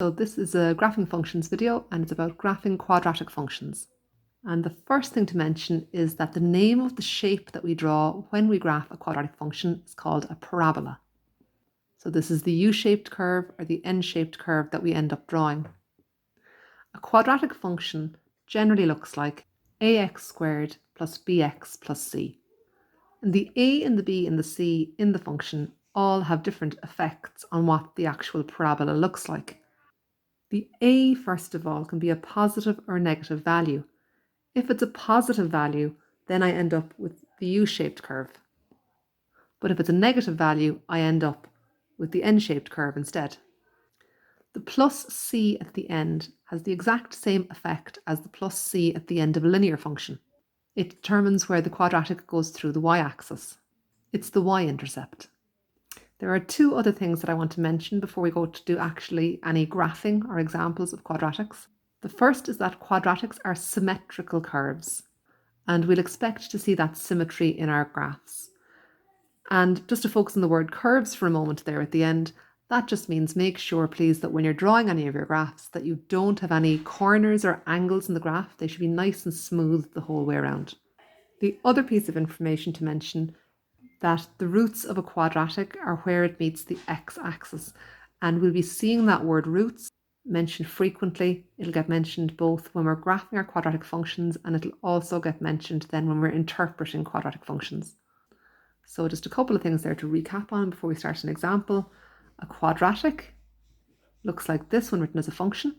So this is a graphing functions video, and it's about graphing quadratic functions. And the first thing to mention is that the name of the shape that we draw when we graph a quadratic function is called a parabola. So this is the U-shaped curve or the N-shaped curve that we end up drawing. A quadratic function generally looks like ax squared plus bx plus c. And the a and the b and the c in the function all have different effects on what the actual parabola looks like. The a, first of all, can be a positive or negative value. If it's a positive value, then I end up with the U-shaped curve. But if it's a negative value, I end up with the N-shaped curve instead. The plus c at the end has the exact same effect as the plus c at the end of a linear function. It determines where the quadratic goes through the y-axis. It's the y-intercept. There are two other things that I want to mention before we go to do actually any graphing or examples of quadratics. The first is that quadratics are symmetrical curves, and we'll expect to see that symmetry in our graphs. And just to focus on the word curves for a moment there at the end, that just means make sure, please, that when you're drawing any of your graphs, that you don't have any corners or angles in the graph. They should be nice and smooth the whole way around. The other piece of information to mention that the roots of a quadratic are where it meets the x-axis, and we'll be seeing that word roots mentioned frequently. It'll get mentioned both when we're graphing our quadratic functions, and it'll also get mentioned then when we're interpreting quadratic functions. So just a couple of things there to recap on before we start an example. A quadratic looks like this when written as a function.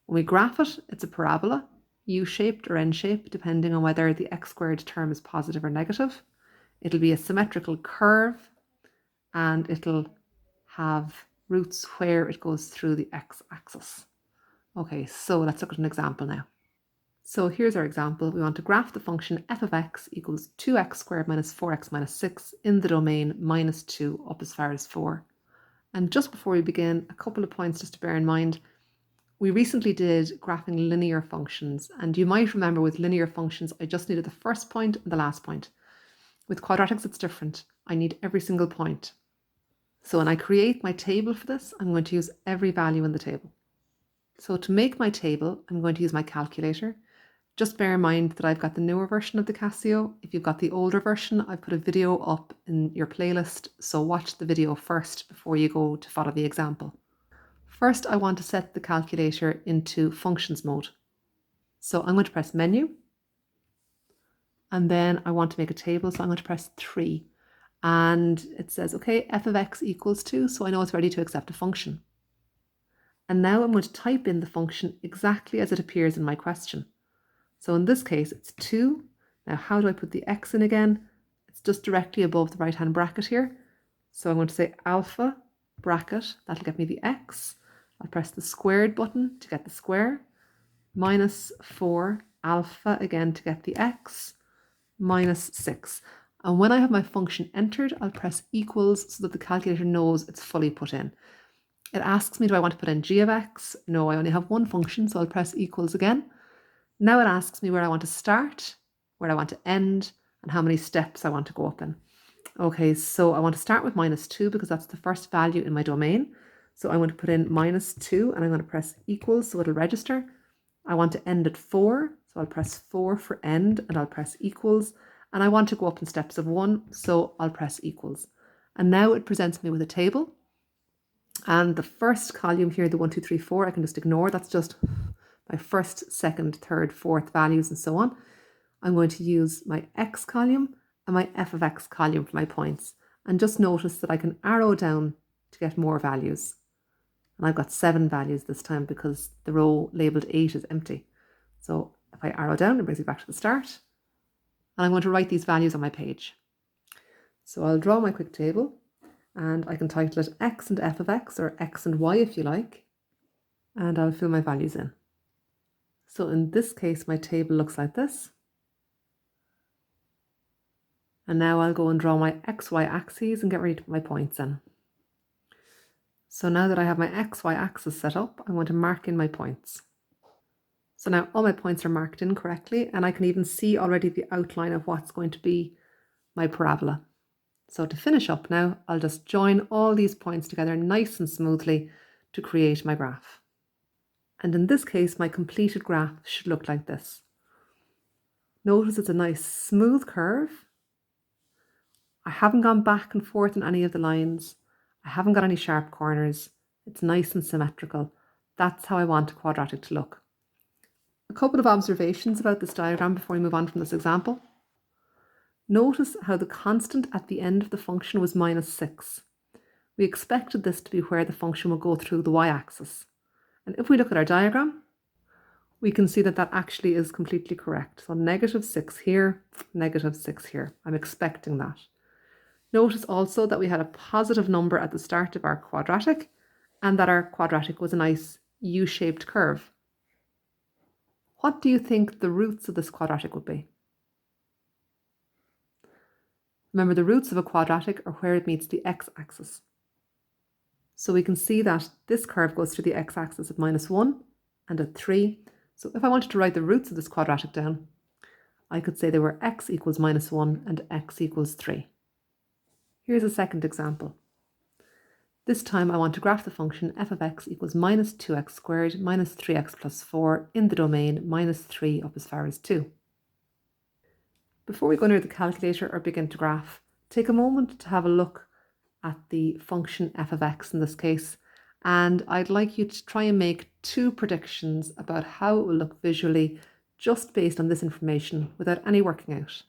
When we graph it, it's a parabola, U-shaped or N-shaped, depending on whether the x squared term is positive or negative. It'll be a symmetrical curve, and it'll have roots where it goes through the x-axis. Okay, so let's look at an example now. So here's our example. We want to graph the function f of x equals 2x squared minus 4x minus 6 in the domain minus 2 up as far as 4. And just before we begin, a couple of points just to bear in mind. We recently did graphing linear functions, and you might remember with linear functions, I just needed the first point and the last point. With quadratics, it's different. I need every single point. So when I create my table for this, I'm going to use every value in the table. So to make my table, I'm going to use my calculator. Just bear in mind that I've got the newer version of the Casio. If you've got the older version, I've put a video up in your playlist, so watch the video first before you go to follow the example. First, I want to set the calculator into functions mode. So I'm going to press menu, and then I want to make a table, so I'm going to press 3. And it says, okay, f of x equals 2, so I know it's ready to accept a function. And now I'm going to type in the function exactly as it appears in my question. So in this case, it's 2. Now, how do I put the x in again? It's just directly above the right-hand bracket here. So I'm going to say alpha bracket, that'll get me the x. I'll press the squared button to get the square, minus 4 alpha again to get the x, minus 6. And when I have my function entered, I'll press equals so that the calculator knows it's fully put in. It asks me, do I want to put in g of x? No, I only have one function, so I'll press equals again. Now it asks me where I want to start, where I want to end, and how many steps I want to go up in. Okay, so I want to start with minus 2 because that's the first value in my domain. So I'm going to put in minus 2 and I'm going to press equals so it'll register. I want to end at 4, so I'll press 4 for end and I'll press equals. And I want to go up in steps of 1, so I'll press equals. And now it presents me with a table. And the first column here, the 1, 2, 3, 4, I can just ignore. That's just my first, second, third, fourth values and so on. I'm going to use my x column and my f of x column for my points. And just notice that I can arrow down to get more values. And I've got 7 values this time because the row labelled 8 is empty. So if I arrow down, it brings me back to the start. And I'm going to write these values on my page. So I'll draw my quick table and I can title it x and f of x, or x and y if you like. And I'll fill my values in. So in this case, my table looks like this. And now I'll go and draw my xy axes and get ready to put my points in. So now that I have my xy axis set up, I'm going to mark in my points. So now all my points are marked in correctly, and I can even see already the outline of what's going to be my parabola. So to finish up now, I'll just join all these points together nice and smoothly to create my graph. And in this case, my completed graph should look like this. Notice it's a nice smooth curve. I haven't gone back and forth in any of the lines. I haven't got any sharp corners. It's nice and symmetrical. That's how I want a quadratic to look. A couple of observations about this diagram before we move on from this example. Notice how the constant at the end of the function was -6. We expected this to be where the function will go through the y-axis. And if we look at our diagram, we can see that that actually is completely correct. So -6 here, -6 here. I'm expecting that. Notice also that we had a positive number at the start of our quadratic and that our quadratic was a nice U-shaped curve. What do you think the roots of this quadratic would be? Remember, the roots of a quadratic are where it meets the x-axis. So we can see that this curve goes through the x-axis at -1 and at 3. So if I wanted to write the roots of this quadratic down, I could say they were x equals -1 and x equals 3. Here's a second example. This time I want to graph the function f of x equals -2x squared minus 3x plus 4 in the domain -3 up as far as 2. Before we go near the calculator or begin to graph, take a moment to have a look at the function f of x in this case, and I'd like you to try and make 2 predictions about how it will look visually just based on this information without any working out.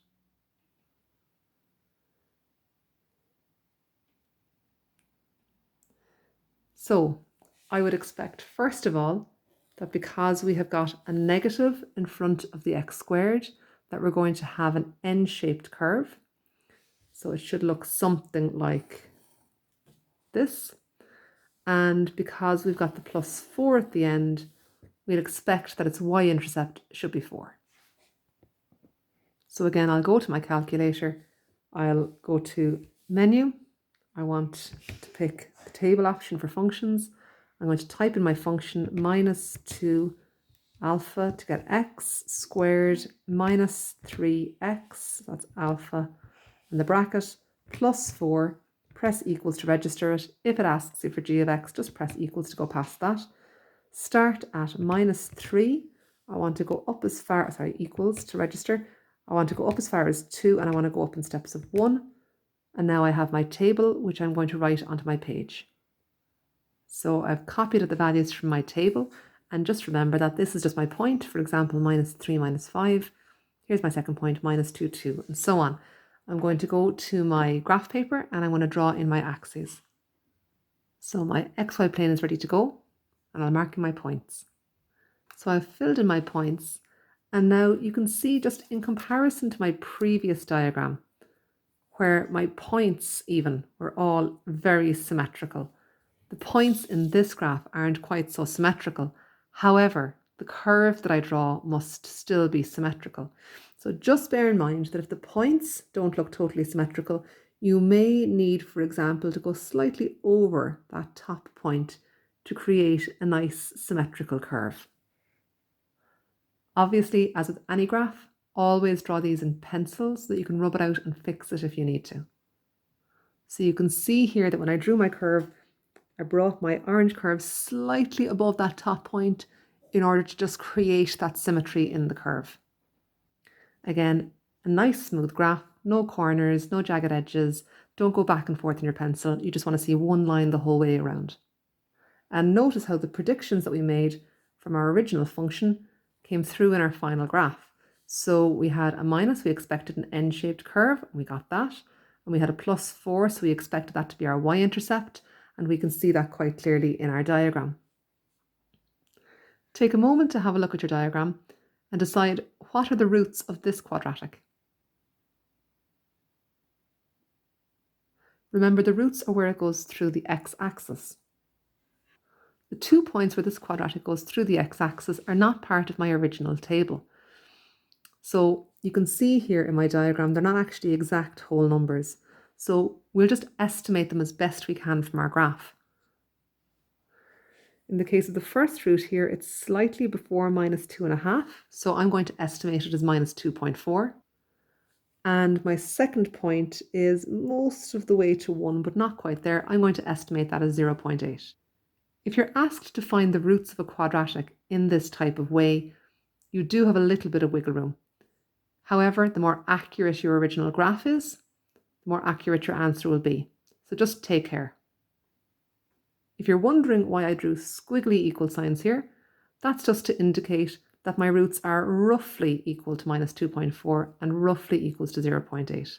So I would expect, first of all, that because we have got a negative in front of the x squared, that we're going to have an n-shaped curve. So it should look something like this. And because we've got the +4 at the end, we'd expect that its y-intercept should be 4. So again, I'll go to my calculator. I'll go to menu. I want to pick the table option for functions. I'm going to type in my function -2 alpha to get x squared minus 3x, that's alpha in the bracket, plus 4, press equals to register it. If it asks you for g of x, just press equals to go past that. Start at -3. I want to go up as far, equals to register. I want to go up as far as 2 and I want to go up in steps of 1. And now I have my table, which I'm going to write onto my page. So I've copied the values from my table. And just remember that this is just my point. For example, -3 minus 5. Here's my second point, -2, 2, and so on. I'm going to go to my graph paper and I'm going to draw in my axes. So my XY plane is ready to go and I'll mark in my points. So I've filled in my points and now you can see just in comparison to my previous diagram where my points even were all very symmetrical. The points in this graph aren't quite so symmetrical. However, the curve that I draw must still be symmetrical. So just bear in mind that if the points don't look totally symmetrical, you may need, for example, to go slightly over that top point to create a nice symmetrical curve. Obviously, as with any graph, always draw these in pencil so that you can rub it out and fix it if you need to. So you can see here that when I drew my curve, I brought my orange curve slightly above that top point in order to just create that symmetry in the curve. Again, a nice smooth graph, no corners, no jagged edges. Don't go back and forth in your pencil. You just want to see one line the whole way around. And notice how the predictions that we made from our original function came through in our final graph. So we had a minus, we expected an n-shaped curve, and we got that. And we had a +4, so we expected that to be our y-intercept. And we can see that quite clearly in our diagram. Take a moment to have a look at your diagram and decide what are the roots of this quadratic. Remember, the roots are where it goes through the x-axis. The 2 points where this quadratic goes through the x-axis are not part of my original table. So you can see here in my diagram, they're not actually exact whole numbers. So we'll just estimate them as best we can from our graph. In the case of the first root here, it's slightly before -2.5. So I'm going to estimate it as -2.4. And my second point is most of the way to 1, but not quite there. I'm going to estimate that as 0.8. If you're asked to find the roots of a quadratic in this type of way, you do have a little bit of wiggle room. However, the more accurate your original graph is, the more accurate your answer will be. So just take care. If you're wondering why I drew squiggly equal signs here, that's just to indicate that my roots are roughly equal to -2.4 and roughly equals to 0.8.